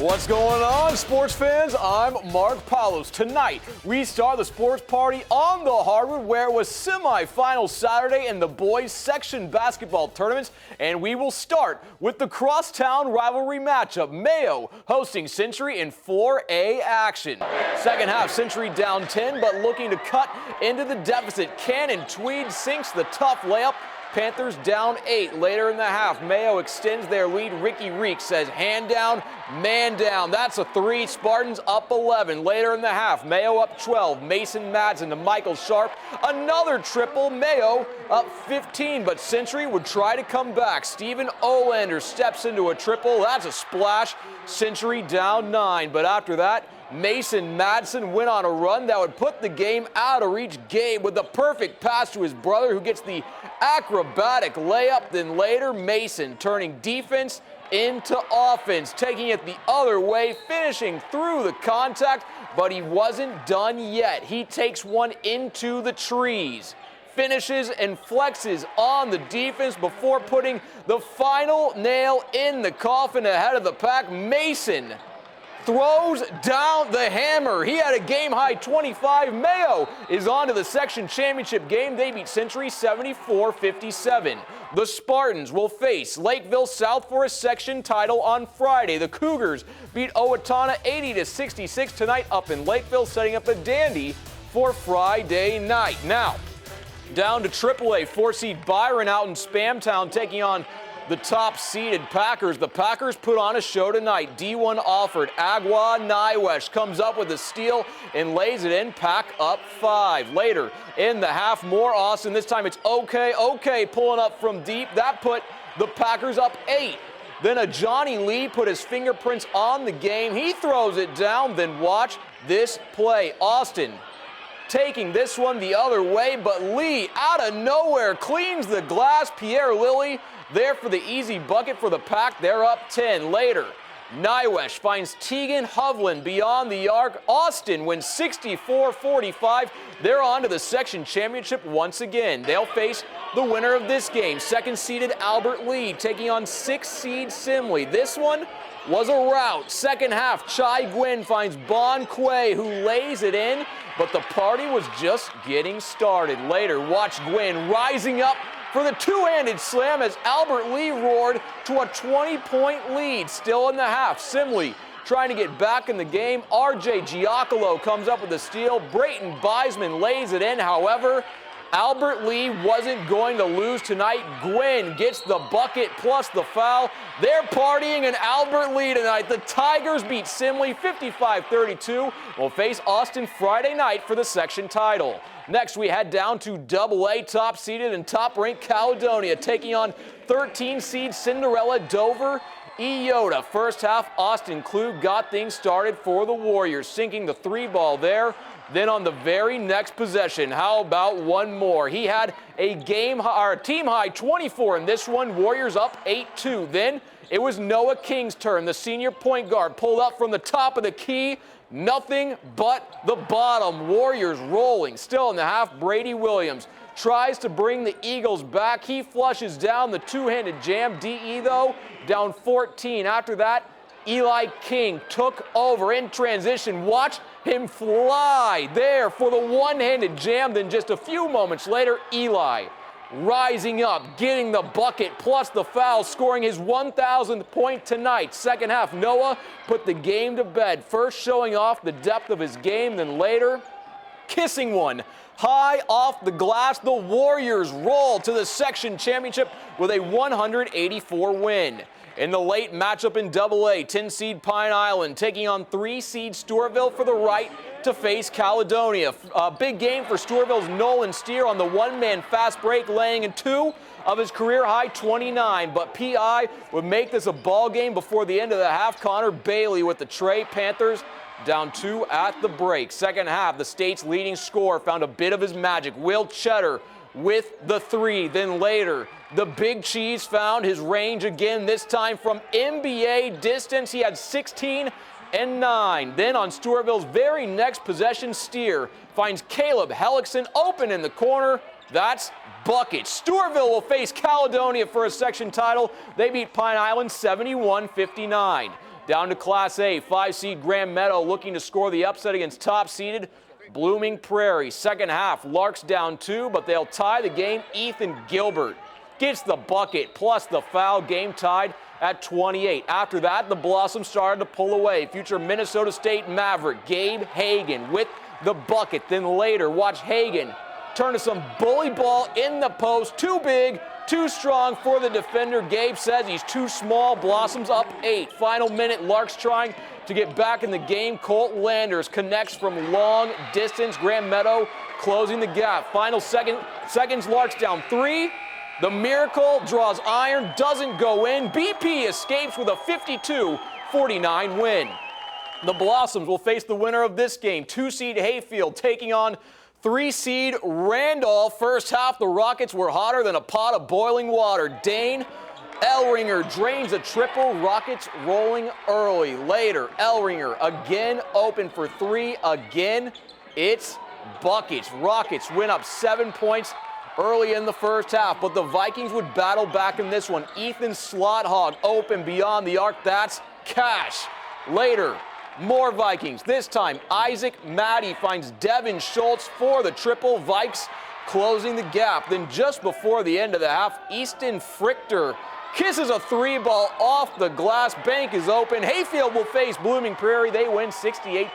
What's going on, sports fans? I'm Mark Paulos. Tonight, we start the sports party on the hardwood, where it was semifinal Saturday in the boys section basketball tournaments, and we will start with the crosstown rivalry matchup. Mayo hosting Century in 4A action. Second half, Century down 10, but looking to cut into the deficit. Cannon Tweed sinks the tough layup. Panthers down 8 later in the half. Mayo extends their lead. Ricky Reek says hand down, man down. That's a 3. Spartans up 11 later in the half. Mayo up 12. Mason Madsen to Michael Sharp. Another triple. Mayo up 15, but Century would try to come back. Steven Olander steps into a triple. That's a splash. Century down 9, but after that, Mason Madsen went on a run that would put the game out of reach. Gabe with the perfect pass to his brother, who gets the acrobatic layup. Then later, Mason turning defense into offense, taking it the other way, finishing through the contact, but he wasn't done yet. He takes one into the trees, finishes and flexes on the defense before putting the final nail in the coffin ahead of the pack. Mason throws down the hammer. He had a game-high 25. Mayo is on to the section championship game. They beat Century 74-57. The Spartans will face Lakeville South for a section title on Friday. The Cougars beat Owatonna 80-66 tonight up in Lakeville, setting up a dandy for Friday night. Now, down to AAA, 4-seed Byron out in Spamtown taking on the top-seeded Packers. The Packers put on a show tonight. D1 offered. Agua Nywesh comes up with a steal and lays it in. Pack up 5. Later in the half, more Austin. This time it's okay pulling up from deep. That put the Packers up 8. Then a Johnny Lee put his fingerprints on the game. He throws it down. Then watch this play. Austin taking this one the other way, but Lee out of nowhere cleans the glass. Pierre Lilly there for the easy bucket for the Pack. They're up 10. Later, Nywesh finds Tegan Hovland beyond the arc. Austin wins 64-45. They're on to the section championship once again. They'll face the winner of this game, second-seeded Albert Lee taking on 6th-seed Simley. This one was a rout. Second half, Chai Gwynn finds Bon Quay, who lays it in, but the party was just getting started. Later, watch Gwynn rising up for the two-handed slam as Albert Lee roared to a 20-point lead. Still in the half, Simley trying to get back in the game. R.J. Giaccolo comes up with a steal. Brayton Beisman lays it in. However, Albert Lee wasn't going to lose tonight. Gwynn gets the bucket plus the foul. They're partying in Albert Lee tonight. The Tigers beat Simley 55-32. Will face Austin Friday night for the section title. Next, we head down to AA, top-seeded and top-ranked Caledonia, taking on 13-seed Cinderella DoverEyota. First half, Austin Klug got things started for the Warriors, sinking the 3-ball there. Then on the very next possession, how about one more? He had a team-high 24 in this one. Warriors up 8-2. Then it was Noah King's turn. The senior point guard pulled up from the top of the key. Nothing but the bottom. Warriors rolling. Still in the half, Brady Williams tries to bring the Eagles back. He flushes down the two-handed jam. DE, though, down 14. After that, Eli King took over in transition. Watch him fly there for the one-handed jam. Then just a few moments later, Eli rising up, getting the bucket plus the foul, scoring his 1,000th point tonight. Second half, Noah put the game to bed. First showing off the depth of his game, then later, kissing one high off the glass. The Warriors roll to the section championship with a 184 win. In the late matchup in AA, 10-seed Pine Island taking on 3-seed Stewartville for the right to face Caledonia. A big game for Stewartville's Nolan Steer on the one-man fast break, laying in 2 of his career-high 29. But PI would make this a ball game before the end of the half. Connor Bailey with the tray. Panthers down 2 at the break. Second half, the state's leading scorer found a bit of his magic. Will Cheddar with the 3. Then later, the Big Cheese found his range again, this time from NBA distance. He had 16 and 9. Then on Stewartville's very next possession, Steer finds Caleb Hellickson open in the corner. That's bucket. Stewartville will face Caledonia for a section title. They beat Pine Island 71-59. Down to Class A, 5-seed Grand Meadow looking to score the upset against top-seeded Blooming Prairie. Second half, Larks down 2, but they'll tie the game. Ethan Gilbert gets the bucket plus the foul, game tied at 28. After that, the Blossoms started to pull away. Future Minnesota State Maverick Gabe Hagan with the bucket. Then later, watch Hagan turn to some bully ball in the post. Too big, too strong for the defender. Gabe says he's too small. Blossoms up 8. Final minute, Larks trying to get back in the game. Colt Landers connects from long distance. Grand Meadow closing the gap. Final seconds, Larks down 3. The Miracle draws iron, doesn't go in. BP escapes with a 52-49 win. The Blossoms will face the winner of this game, 2-seed Hayfield taking on 3-seed Randolph. First half, the Rockets were hotter than a pot of boiling water. Dane Ellringer drains a triple. Rockets rolling early. Later, Ellringer again open for 3. Again, it's buckets. Rockets win up 7 points early in the first half, but the Vikings would battle back in this one. Ethan Slothog open beyond the arc. That's cash. Later, more Vikings. This time, Isaac Maddie finds Devin Schultz for the triple. Vikes closing the gap. Then just before the end of the half, Easton Frichter kisses a 3-ball off the glass. Bank is open. Hayfield will face Blooming Prairie. They win 68.